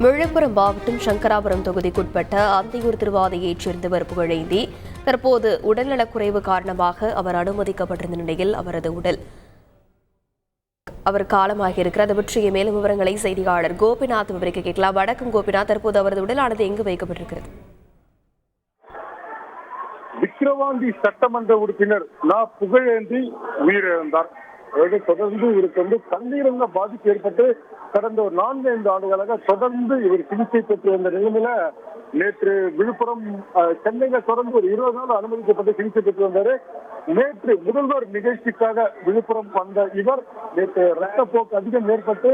விழுப்புரம் மாவட்டம் சங்கராபுரம் தொகுதிக்குட்பட்ட அந்தியூர் திருவாதையைச் சேர்ந்தவர் புகழேந்தி தற்போது உடல்நலக்குறைவு காரணமாக அவர் அனுமதிக்கப்பட்டிருந்த நிலையில் அவர் காலமாகியிருக்கிறார். அது பற்றிய மேலும் விவரங்களை செய்தியாளர் கோபிநாத் விவரிக்க கேட்கலாம். வணக்கம் கோபிநாத், தற்போது அவரது உடலானது எங்கு வைக்கப்பட்டிருக்கிறது? விக்கிரவாண்டி சட்டமன்ற உறுப்பினர் புகழேந்தி உயிரிழந்தார். தொடர்ந்து இவருக்கு கண்ணீரங்க பாதிப்பு ஏற்பட்டு கடந்த ஒரு 4-5 ஆண்டுகளாக தொடர்ந்து இவர் சிகிச்சை பெற்று வந்த நிலைமையில நேற்று விழுப்புரம் சென்னையில தொடர்ந்து ஒரு 20 நாள் அனுமதிக்கப்பட்டு சிகிச்சை பெற்று வந்தாரு. நேற்று முதல்வர் நிகழ்ச்சிக்காக விழுப்புரம் வந்த இவர் நேற்று ரத்தப்போக்கு அதிகம் ஏற்பட்டு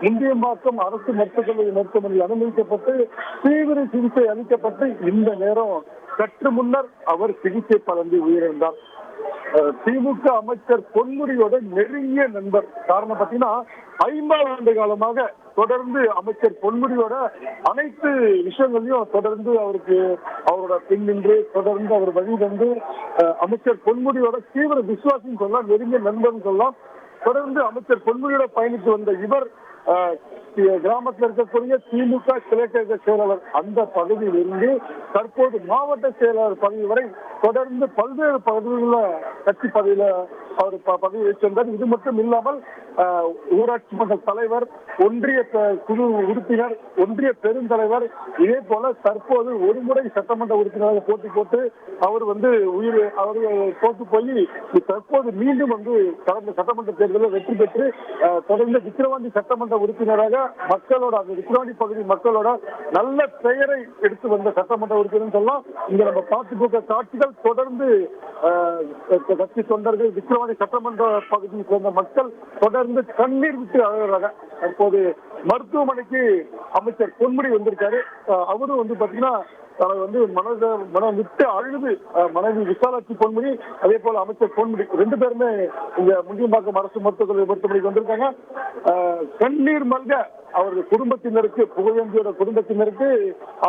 முந்தியம்பாக்கம் அரசு மருத்துவமனையில் அனுமதிக்கப்பட்டு தீவிர சிகிச்சை அளிக்கப்பட்டு இந்த நேரம் சற்று முன்னர் அவர் சிகிச்சை பலந்து உயிரிழந்தார். திமுக அமைச்சர் பொன்முடியோட நெருங்கிய நண்பர். காரணம் பார்த்தீங்கன்னா 50 ஆண்டு காலமாக தொடர்ந்து அமைச்சர் பொன்முடியோட அனைத்து விஷயங்களையும் தொடர்ந்து அவரோட பின் நின்று தொடர்ந்து அவர் வழி வந்து அமைச்சர் பொன்முடியோட தீவிர விசுவாசம் சொல்லலாம், நெருங்கிய நண்பன் சொல்லலாம். தொடர்ந்து அமைச்சர் பொன்முடியோட பயணித்து வந்த இவர் கிராமத்தில் இருக்கக்கூடிய திமுக கிளைக்கழக செயலாளர் அந்த பதவியில் இருந்து தற்போது மாவட்ட செயலாளர் பதவி வரை தொடர்ந்து பல்வேறு பதவிகளில் கட்சி பதவியில அவர் பதவி வச்சிருந்தார். இது மட்டும் இல்லாமல் ஊராட்சி மன்ற தலைவர், ஒன்றிய குழு உறுப்பினர், ஒன்றிய பெருந்தலைவர், இதே போல தற்போது ஒருமுறை சட்டமன்ற உறுப்பினராக போட்டி போட்டு அவர் தோற்று போய் தற்போது மீண்டும் கடந்த சட்டமன்ற தேர்தலில் வெற்றி பெற்று தொடர்ந்து விக்கிரவாண்டி சட்டமன்ற உறுப்பினராக மக்களோட அந்த விக்கிரவாண்டி பகுதி மக்களோட நல்ல பெயரை எடுத்து வந்த சட்டமன்ற உறுப்பினர் சொல்லலாம். இங்க நம்ம பார்த்து காட்சிகள் தொடர்ந்து கட்சி தொண்டர்கள் விக்கிரவாண்டி சட்டமன்ற பகுதியை சேர்ந்த மக்கள் தொடர்ந்து கண்ணீர் விட்டு அழுகிறாங்க. தற்போது மருத்துவமனைக்கு அமைச்சர் பொன்முடி வந்திருக்காரு. அவரும் பாத்தீங்கன்னா மனம் விட்டு அழுது மனைவி விசாலாட்சி பொன்முடி, அதே போல அமைச்சர் பொன்முடி 2 பேருமே இங்க முண்டியம்பாக்கம் அரசு மருத்துவமனைக்கு வந்திருக்காங்க. கண்ணீர் மல்க அவரது குடும்பத்தினருக்கு, புகழேந்தியோட குடும்பத்தினருக்கு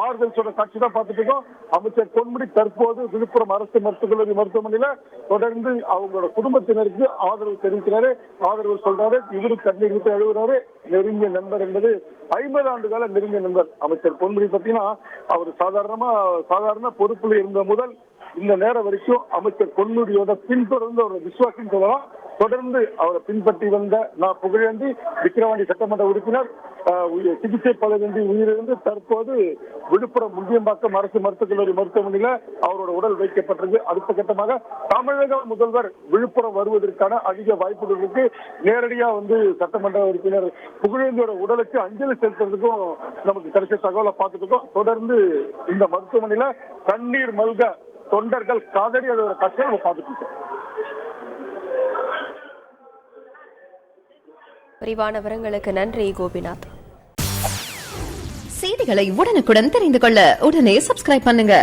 ஆறுதல் சொல்ற காட்சி தான் பார்த்துட்டு இருக்கோம். அமைச்சர் பொன்முடி தற்போது விழுப்புரம் அரசு மருத்துவமனையில தொடர்ந்து அவங்களோட குடும்பத்தினருக்கு ஆதரவு தெரிவிக்கிறாரு, ஆதரவு சொல்றாரு. இவரு கண்ணீர் விட்டு அழுகிறாரு. நெருங்கிய நண்பர் என்பது 50 ஆண்டு கால நெருங்கிய நண்பர் அமைச்சர் பொன்முடி. பார்த்தீங்கன்னா அவர் சாதாரண பொறுப்புல இருந்த முதல் இந்த நேரம் வரைக்கும் அமைச்சர் பொன்முடியோட பின்தொடர்ந்து ஒரு விசுவாசம் சொல்லலாம். தொடர்ந்து அவரை பின்பற்றி வந்த புகழேந்தி விக்கிரவாண்டி சட்டமன்ற உறுப்பினர் சிகிச்சை பலனின்றி உயிரிழந்து தற்போது விழுப்புரம் முண்டியம்பாக்கம் அரசு மருத்துவமனையில அவரோட உடல் வைக்கப்பட்டிருக்கு. அடுத்த கட்டமாக தமிழக முதல்வர் விழுப்புரம் வருவதற்கான அதிக வாய்ப்புகள் இருக்கு. நேரடியா சட்டமன்ற உறுப்பினர் புகழேந்தியோட உடலுக்கு அஞ்சலி செலுத்துறதுக்கும் நமக்கு கிடைச்ச தகவலை பார்த்துட்டு இருக்கோம். தொடர்ந்து இந்த மருத்துவமனையில கண்ணீர் மல்க தொண்டர்கள் காதடி அதோட கஷ்டம் நம்ம பார்த்துட்டு இருக்கோம். விரிவான விவரங்களுக்கு நன்றி கோபிநாத். செய்திகளை உடனுக்குடன் தெரிந்து கொள்ள உடனே சப்ஸ்கிரைப் பண்ணுங்க.